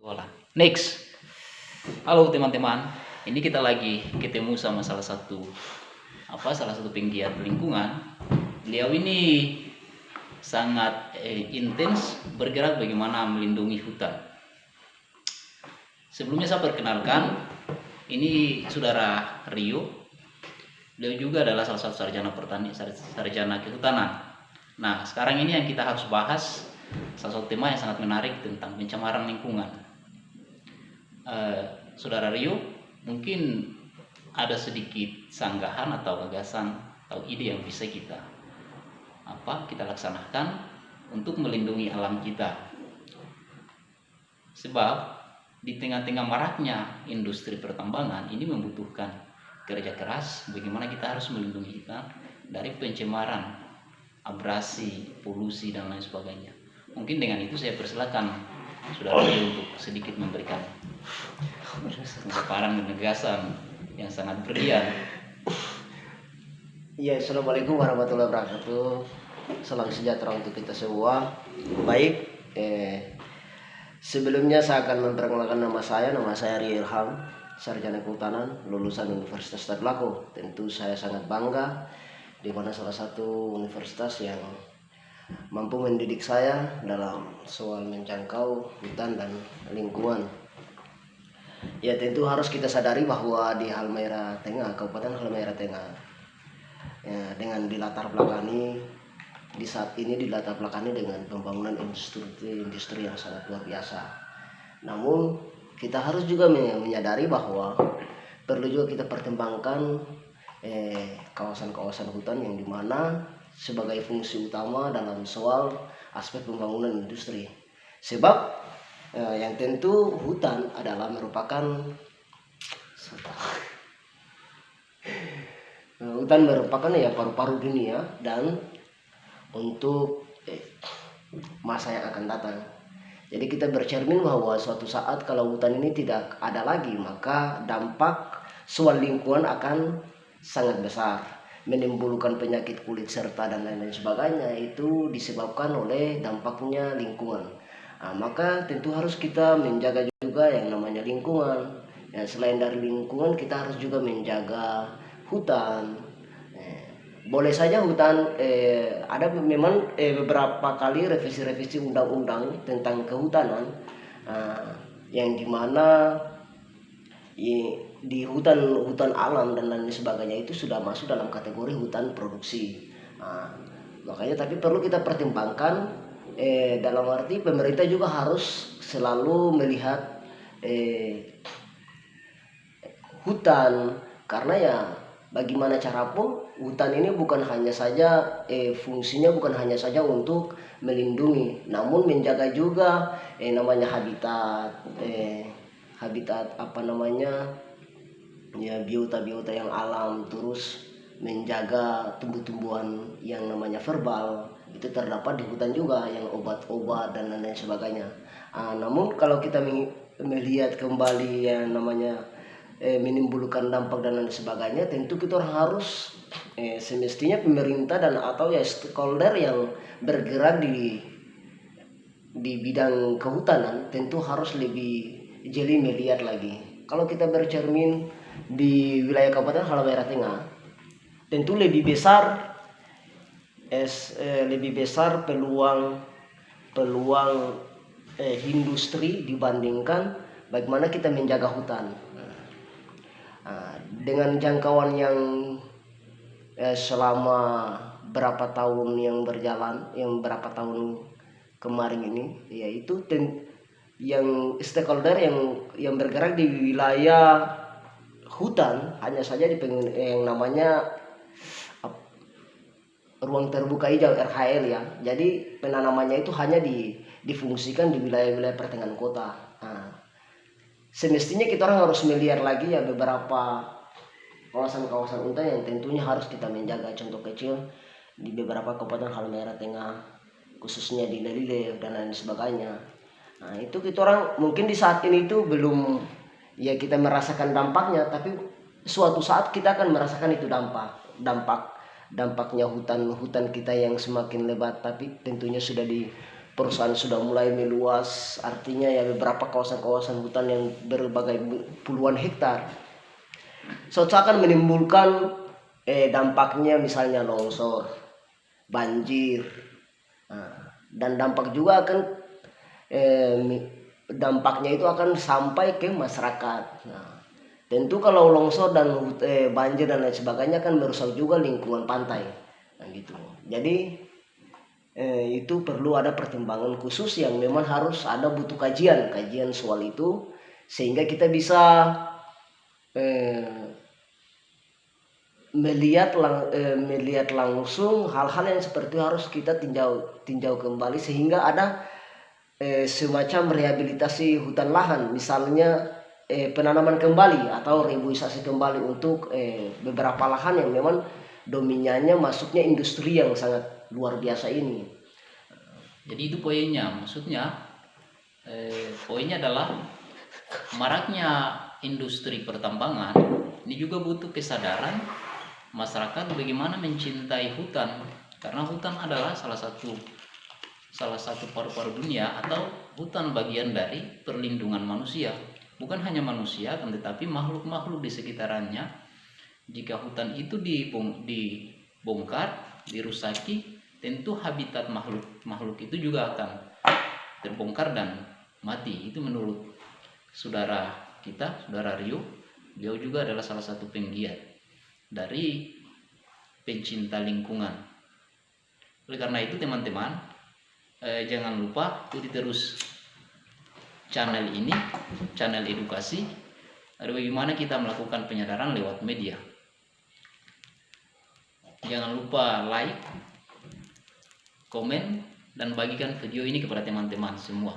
Voilà. Next. Halo teman-teman. Ini kita lagi ketemu sama salah satu penggiat lingkungan. Beliau ini sangat intens bergerak bagaimana melindungi hutan. Sebelumnya saya perkenalkan, ini saudara Rio. Beliau juga adalah salah satu sarjana kehutanan. Nah, sekarang ini yang kita harus bahas salah satu tema yang sangat menarik tentang pencemaran lingkungan. Saudara Rio, mungkin ada sedikit sanggahan atau gagasan atau ide yang bisa kita laksanakan untuk melindungi alam kita. Sebab di tengah-tengah maraknya industri pertambangan ini membutuhkan kerja keras bagaimana kita harus melindungi kita dari pencemaran, abrasi, polusi dan lain sebagainya. Mungkin dengan itu saya persilakan saudara Rio untuk sedikit memberikan paparan dan gagasan yang sangat brilian. Ya, assalamualaikum warahmatullahi wabarakatuh. Salam sejahtera untuk kita semua. Baik, sebelumnya saya akan memperkenalkan nama saya Rio Ilham, sarjana kehutanan, lulusan Universitas Tadulako. Tentu saya sangat bangga di mana salah satu universitas yang mampu mendidik saya dalam soal menjangkau hutan dan lingkungan. Ya, tentu harus kita sadari bahwa di Halmahera Tengah, Kabupaten Halmahera Tengah, ya, dengan dilatar belakangi di saat ini dilatar belakangi dengan pembangunan industri yang sangat luar biasa. Namun kita harus juga menyadari bahwa perlu juga kita pertimbangkan kawasan-kawasan hutan yang dimana sebagai fungsi utama dalam soal aspek pembangunan industri. Sebab yang tentu hutan adalah merupakan ya paru-paru dunia dan untuk masa yang akan datang. Jadi kita bercermin bahwa suatu saat kalau hutan ini tidak ada lagi, maka dampak soal lingkungan akan sangat besar, menimbulkan penyakit kulit serta dan lain-lain sebagainya. Itu disebabkan oleh dampaknya lingkungan. Nah, maka tentu harus kita menjaga juga yang namanya lingkungan. Ya, selain dari lingkungan kita harus juga menjaga hutan. Boleh saja hutan ada memang beberapa kali revisi undang-undang tentang kehutanan yang dimana di hutan alam dan lain sebagainya itu sudah masuk dalam kategori hutan produksi. Makanya tapi perlu kita pertimbangkan dalam arti pemerintah juga harus selalu melihat hutan, karena ya bagaimana cara pun hutan ini bukan hanya saja fungsinya bukan hanya saja untuk melindungi, namun menjaga juga namanya habitat ya biota yang alam, terus menjaga tumbuh-tumbuhan yang namanya verbal itu terdapat di hutan juga, yang obat-obat dan lain sebagainya. Namun kalau kita melihat kembali yang namanya menimbulkan dampak dan lain sebagainya, tentu kita harus semestinya pemerintah dan atau ya stakeholder yang bergerak di bidang kehutanan tentu harus lebih jeli melihat lagi. Kalau kita bercermin di wilayah Kabupaten Halmahera Tengah, tentu lebih besar peluang industri dibandingkan bagaimana kita menjaga hutan. Dengan jangkauan yang selama berapa tahun berapa tahun kemarin ini, yaitu yang stakeholder yang bergerak di wilayah hutan hanya saja di yang namanya ruang terbuka hijau RHL ya. Jadi penanamannya itu hanya difungsikan di wilayah-wilayah pertengahan kota. Semestinya kita orang harus melihat lagi ya beberapa kawasan-kawasan hutan yang tentunya harus kita menjaga. Contoh kecil di beberapa kabupaten Halmahera Tengah, khususnya di Lelile dan lain sebagainya. Nah, itu kita orang mungkin di saat ini itu belum ya kita merasakan dampaknya, tapi suatu saat kita akan merasakan itu dampaknya hutan kita yang semakin lebat, tapi tentunya sudah perusahaan sudah mulai meluas, artinya ya beberapa kawasan-kawasan hutan yang berbagai puluhan hektar. So, akan menimbulkan dampaknya misalnya longsor, banjir, dan dampak juga akan dampaknya itu akan sampai ke masyarakat. Nah, tentu kalau longsor dan banjir dan lain sebagainya kan merusak juga lingkungan pantai, nah, gitu. Jadi itu perlu ada pertimbangan khusus yang memang harus ada, butuh kajian soal itu, sehingga kita bisa melihat langsung hal-hal yang seperti harus kita tinjau kembali, sehingga ada semacam rehabilitasi hutan lahan, misalnya penanaman kembali atau reboisasi kembali untuk beberapa lahan yang memang dominannya masuknya industri yang sangat luar biasa ini. Jadi itu poinnya, maksudnya poinnya adalah maraknya industri pertambangan ini juga butuh kesadaran masyarakat bagaimana mencintai hutan, karena hutan adalah salah satu paru-paru dunia, atau hutan bagian dari perlindungan manusia. Bukan hanya manusia, tetapi makhluk-makhluk di sekitarnya. Jika hutan itu dibongkar, dirusaki, tentu habitat makhluk itu juga akan terbongkar dan mati. Itu menurut saudara kita, saudara Rio. Beliau juga adalah salah satu penggiat dari pencinta lingkungan. Oleh karena itu teman-teman, jangan lupa ikuti terus channel ini, channel edukasi, bagaimana kita melakukan penyadaran lewat media. Jangan lupa like, komen, dan bagikan video ini kepada teman-teman semua.